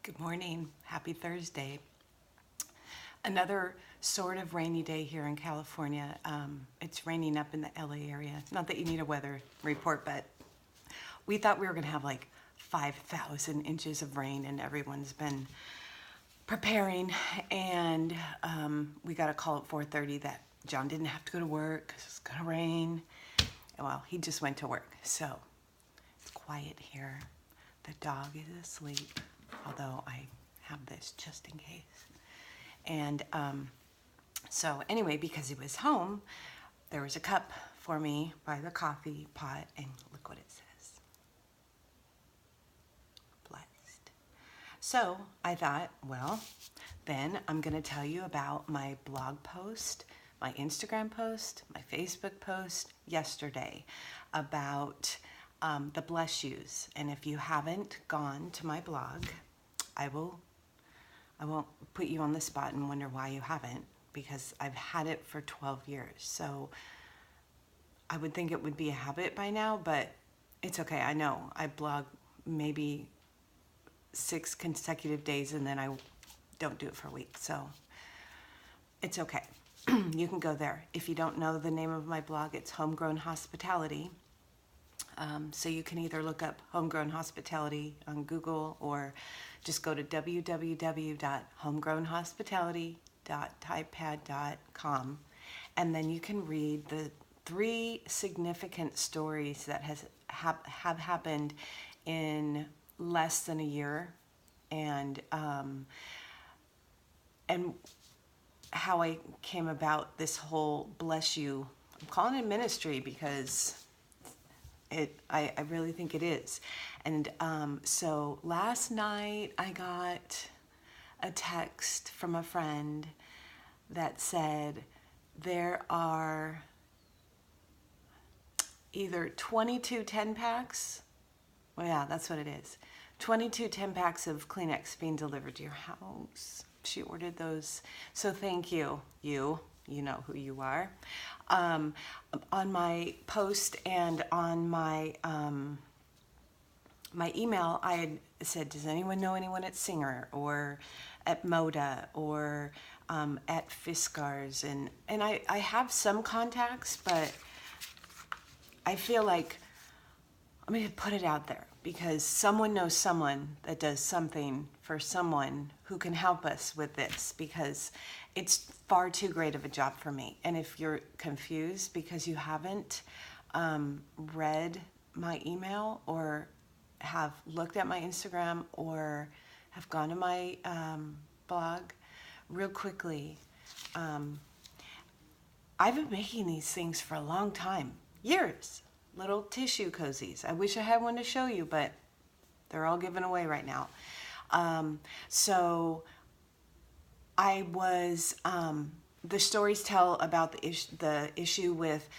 Good morning. Happy Thursday. Another sort of rainy day here in California. It's raining up in the LA area. Not that you need a weather report, but we thought we were going to have like 5,000 inches of rain, and everyone's been preparing. And we got a call at 4:30 that John didn't have to go to work because it's going to rain. Well, he just went to work. So it's quiet here. The dog is asleep, although I have this just in case. And so anyway, because he was home, there was a cup for me by the coffee pot, and look what it says. Blessed. So I thought, well, then I'm going to tell you about my blog post, my Instagram post, my Facebook post yesterday about the Bless Yous. And if you haven't gone to my blog, I won't put you on the spot and wonder why you haven't, because I've had it for 12 years. So I would think it would be a habit by now, but it's okay. I know I blog maybe 6 consecutive days and then I don't do it for a week. So it's okay. You can go there. If you don't know the name of my blog, it's Homegrown Hospitality. So you can either look up Homegrown Hospitality on Google or just go to www.homegrownhospitality.typepad.com, and then you can read the 3 significant stories that have happened in less than a year, and how I came about this whole Bless You. I'm calling it ministry because I really think it is. And so last night I got a text from a friend that said there are either 22 10-packs. Well, yeah, that's what it is. 22 10-packs of Kleenex being delivered to your house. She ordered those. So thank you. You know who you are. On my post and on my my email, I had said, does anyone know anyone at Singer or at Moda or at Fiskars? And I have some contacts, but I feel like I'm going to put it out there because someone knows someone that does something for someone who can help us with this, because it's far too great of a job for me. And if you're confused because you haven't read my email or have looked at my Instagram or have gone to my blog, real quickly, I've been making these things for a long time, years. Little tissue cozies. I wish I had one to show you, but they're all given away right now. So I was, the stories tell about the issue with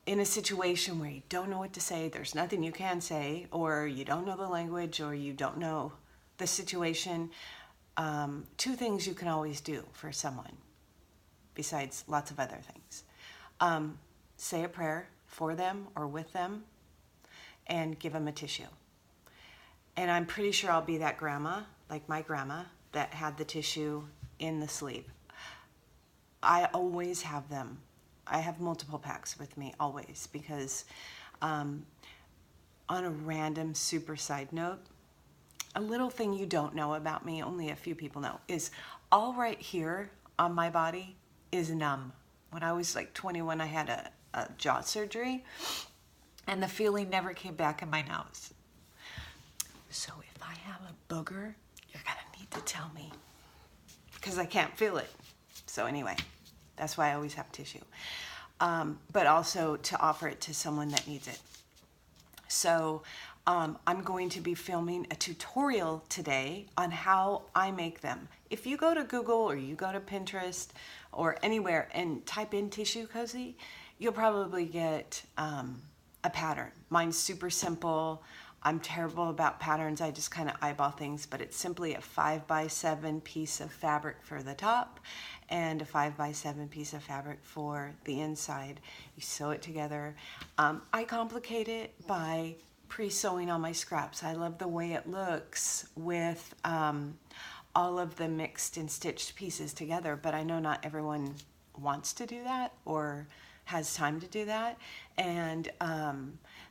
in a situation where you don't know what to say, there's nothing you can say, or you don't know the language, or you don't know the situation. 2 things you can always do for someone, besides lots of other things. Say a prayer for them or with them, and give them a tissue. And I'm pretty sure I'll be that grandma, like my grandma, that had the tissue in the sleeve. I always have them. I have multiple packs with me always, because on a random super side note, a little thing you don't know about me, only a few people know, is all right here on my body is numb. When I was like 21, I had a jaw surgery, and the feeling never came back in my nose. So if I have a booger, you're gonna need to tell me, because I can't feel it. So anyway, that's why I always have tissue, but also to offer it to someone that needs it. So I'm going to be filming a tutorial today on how I make them. If you go to Google or you go to Pinterest or anywhere and type in tissue cozy, you'll probably get a pattern. Mine's super simple. I'm terrible about patterns. I just kind of eyeball things, but it's simply a 5x7 piece of fabric for the top and a 5x7 piece of fabric for the inside. You sew it together. I complicate it by pre-sewing all my scraps. I love the way it looks with all of the mixed and stitched pieces together, but I know not everyone wants to do that or has time to do that. And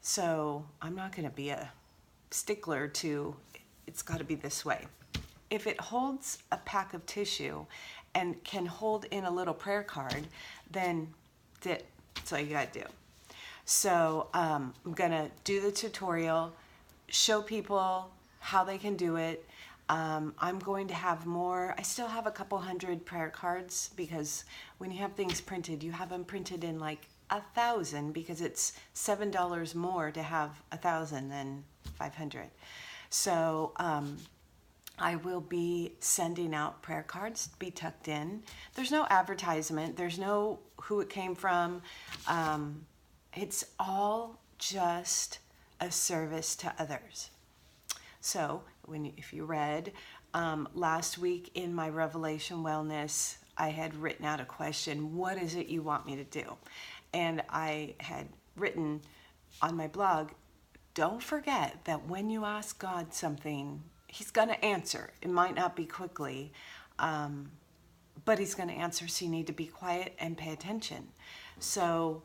so I'm not going to be a stickler to, it's got to be this way. If it holds a pack of tissue and can hold in a little prayer card, then that's all you got to do. So I'm gonna do the tutorial, show people how they can do it. I'm going to have more. I still have a couple hundred prayer cards, because when you have things printed, you have them printed in like 1,000, because it's $7 more to have 1,000 than 500. So I will be sending out prayer cards, be tucked in. There's no advertisement. There's no who it came from. It's all just a service to others. So if you read last week in my Revelation Wellness, I had written out a question: what is it you want me to do? And I had written on my blog, don't forget that when you ask God something, He's going to answer. It might not be quickly, but He's going to answer, so you need to be quiet and pay attention. So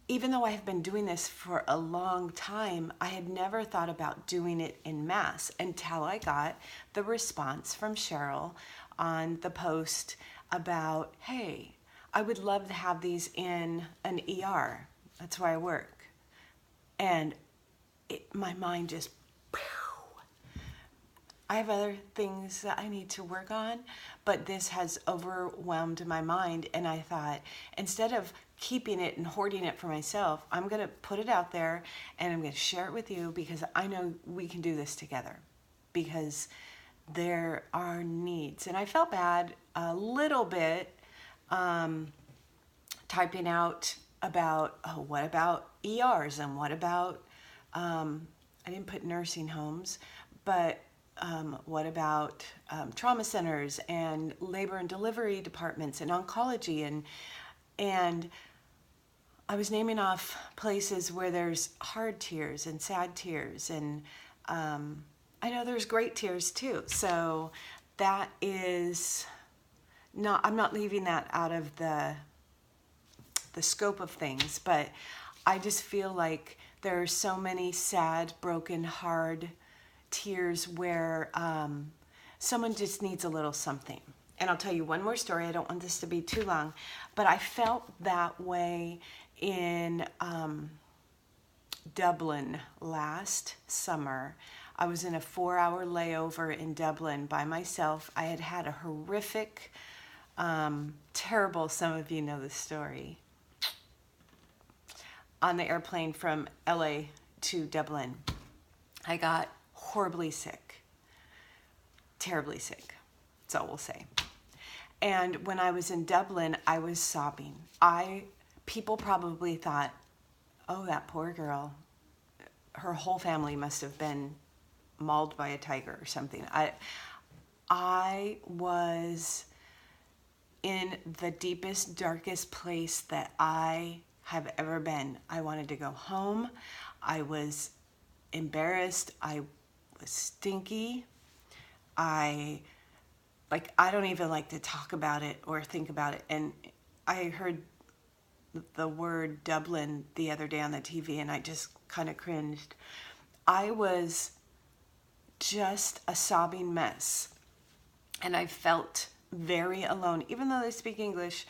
even though I have been doing this for a long time, I had never thought about doing it en masse until I got the response from Cheryl on the post about, hey, I would love to have these in an ER. That's where I work. And my mind just, I have other things that I need to work on, but this has overwhelmed my mind. And I thought, instead of keeping it and hoarding it for myself, I'm going to put it out there and I'm going to share it with you, because I know we can do this together, because there are needs. And I felt bad a little bit typing out about, oh, what about ERs, and what about, I didn't put nursing homes, but what about trauma centers and labor and delivery departments and oncology, and I was naming off places where there's hard tears and sad tears, and I know there's great tears too. So that is not, I'm not leaving that out of the scope of things, but I just feel like there are so many sad, broken, hard tears where someone just needs a little something. And I'll tell you one more story. I don't want this to be too long, but I felt that way in Dublin last summer. I was in a 4-hour layover in Dublin by myself. I had had a horrific, terrible, some of you know the story, on the airplane from LA to Dublin. I got horribly sick, terribly sick, that's all we'll say. And when I was in Dublin, I was sobbing. People probably thought, oh, that poor girl, her whole family must have been mauled by a tiger or something. I was in the deepest, darkest place that I have ever been. I wanted to go home. I was embarrassed. I was stinky. I don't even like to talk about it or think about it. And I heard the word Dublin the other day on the TV, and I just kind of cringed. I was just a sobbing mess, and I felt very alone. Even though they speak English,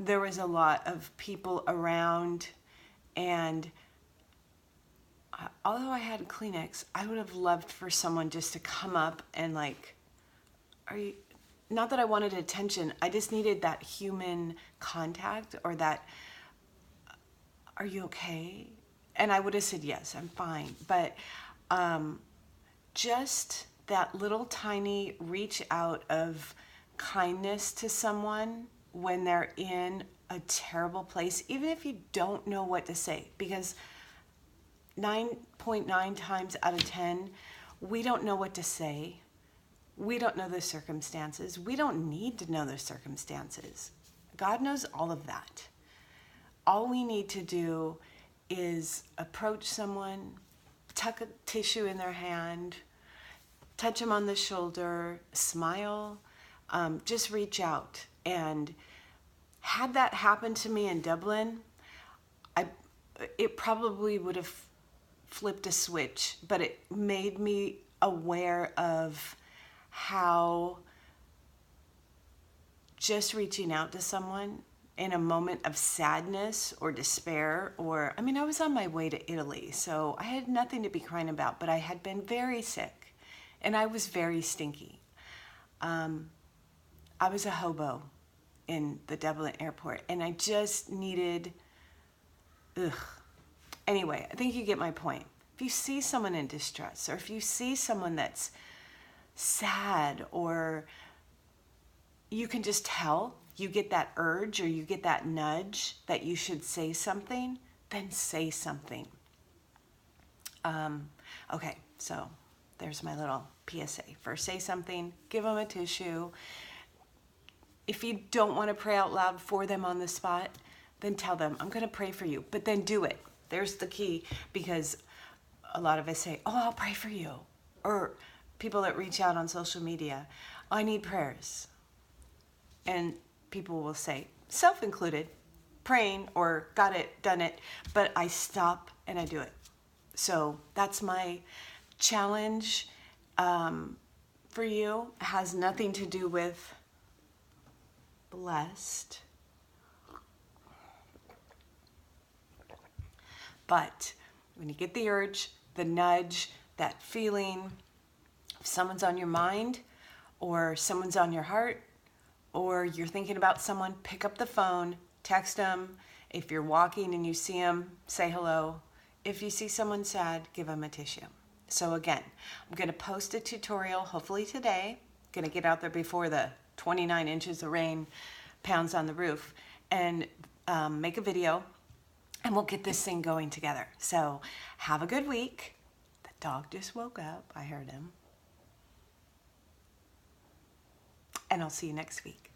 there was a lot of people around, and although I had Kleenex, I would have loved for someone just to come up and like, not that I wanted attention, I just needed that human contact, or that, are you okay? And I would have said, yes, I'm fine. But just that little tiny reach out of kindness to someone when they're in a terrible place, even if you don't know what to say, because 9.9 times out of 10, we don't know what to say. We don't know the circumstances. We don't need to know the circumstances. God knows all of that. All we need to do is approach someone, tuck a tissue in their hand, touch them on the shoulder, smile, just reach out. And had that happened to me in Dublin, it probably would have flipped a switch, but it made me aware of how just reaching out to someone in a moment of sadness or despair, or, I mean, I was on my way to Italy, so I had nothing to be crying about, but I had been very sick and I was very stinky. I was a hobo in the Dublin airport and I just needed, Anyway, I think you get my point. If you see someone in distress, or if you see someone that's sad, or you can just tell, you get that urge or you get that nudge that you should say something, then say something. Okay, so there's my little PSA. First, say something, give them a tissue. If you don't want to pray out loud for them on the spot, then tell them, I'm going to pray for you, but then do it. There's the key, because a lot of us say, oh, I'll pray for you. Or people that reach out on social media, I need prayers. And people will say, self-included, praying or got it, done it, but I stop and I do it. So that's my challenge for you. It has nothing to do with blessed. But when you get the urge, the nudge, that feeling, if someone's on your mind or someone's on your heart, or you're thinking about someone, pick up the phone, text them. If you're walking and you see them, say hello. If you see someone sad, give them a tissue. So again, I'm going to post a tutorial hopefully today. I'm going to get out there before the 29 inches of rain pounds on the roof and make a video, and we'll get this thing going together. So have a good week. The dog just woke up. I heard him. And I'll see you next week.